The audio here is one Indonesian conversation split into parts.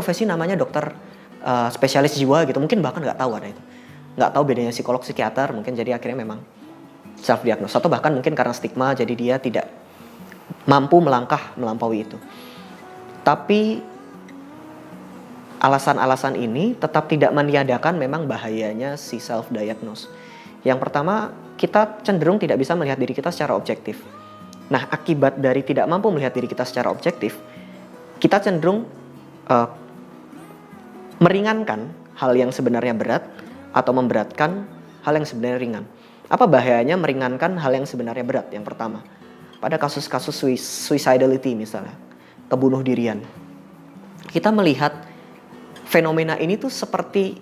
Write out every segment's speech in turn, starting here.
profesi namanya dokter spesialis jiwa gitu, mungkin bahkan nggak tahu ada itu. Nggak tahu bedanya psikolog, psikiater, mungkin jadi akhirnya memang self-diagnose. Atau bahkan mungkin karena stigma, jadi dia tidak mampu melangkah melampaui itu. Tapi alasan-alasan ini tetap tidak meniadakan memang bahayanya si self-diagnose. Yang pertama, kita cenderung tidak bisa melihat diri kita secara objektif. Nah, akibat dari tidak mampu melihat diri kita secara objektif, kita cenderung meringankan hal yang sebenarnya berat atau memberatkan hal yang sebenarnya ringan. Apa bahayanya meringankan hal yang sebenarnya berat? Yang pertama, pada kasus-kasus suicidality misalnya, kebunuh dirian, kita melihat fenomena ini tuh seperti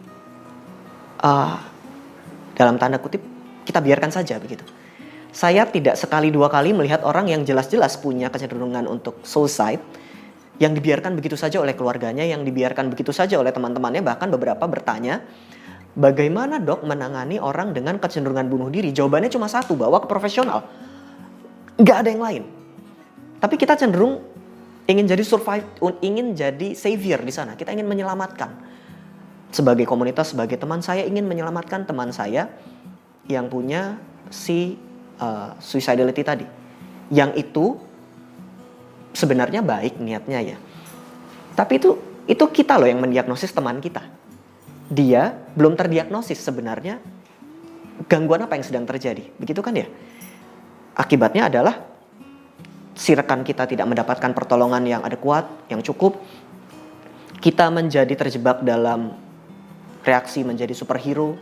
dalam tanda kutip kita biarkan saja begitu. Saya tidak sekali dua kali melihat orang yang jelas-jelas punya kecenderungan untuk suicide yang dibiarkan begitu saja oleh keluarganya, yang dibiarkan begitu saja oleh teman-temannya, bahkan beberapa bertanya, bagaimana dok menangani orang dengan kecenderungan bunuh diri? Jawabannya cuma satu, bawa ke profesional. Nggak ada yang lain. Tapi kita cenderung ingin jadi survive, ingin jadi savior di sana. Kita ingin menyelamatkan. Sebagai komunitas, sebagai teman, saya ingin menyelamatkan teman saya yang punya si suicidality tadi. Yang itu sebenarnya baik niatnya ya. Tapi itu kita loh yang mendiagnosis teman kita. Dia belum terdiagnosis sebenarnya gangguan apa yang sedang terjadi. Begitu kan ya? Akibatnya adalah si rekan kita tidak mendapatkan pertolongan yang adekuat, yang cukup. Kita menjadi terjebak dalam reaksi menjadi superhero.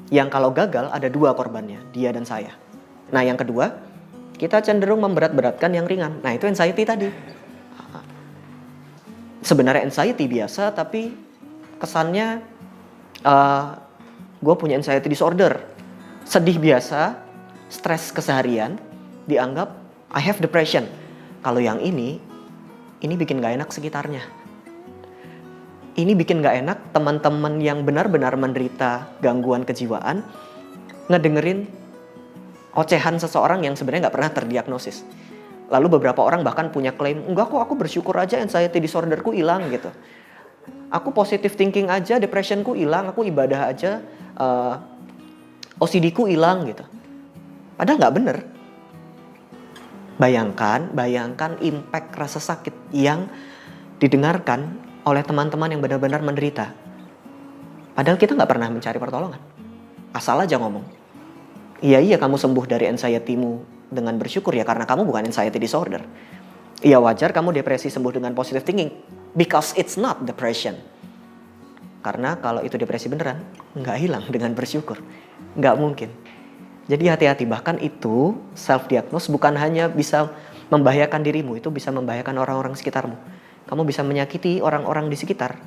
Yang kalau gagal ada dua korbannya, dia dan saya. Nah yang kedua, kita cenderung memberat-beratkan yang ringan. Nah itu anxiety tadi. Sebenarnya anxiety biasa, tapi kesannya gue punya anxiety disorder. Sedih biasa, stres keseharian, dianggap I have depression. Kalau yang ini bikin gak enak sekitarnya. Ini bikin gak enak teman-teman yang benar-benar menderita gangguan kejiwaan ngedengerin ocehan seseorang yang sebenarnya gak pernah terdiagnosis. Lalu beberapa orang bahkan punya klaim, enggak kok aku bersyukur aja anxiety disorderku hilang gitu. Aku positive thinking aja, depressionku hilang, aku ibadah aja, OCD-ku hilang gitu. Padahal gak bener. Bayangkan impact rasa sakit yang didengarkan oleh teman-teman yang benar-benar menderita. Padahal kita gak pernah mencari pertolongan. Asal aja ngomong. Iya kamu sembuh dari anxiety-mu dengan bersyukur ya karena kamu bukan anxiety disorder. Iya wajar kamu depresi sembuh dengan positive thinking because it's not depression. Karena kalau itu depresi beneran nggak hilang dengan bersyukur. Nggak mungkin. Jadi hati-hati, bahkan itu self-diagnose bukan hanya bisa membahayakan dirimu, itu bisa membahayakan orang-orang sekitarmu. Kamu bisa menyakiti orang-orang di sekitar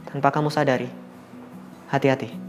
tanpa kamu sadari. Hati-hati.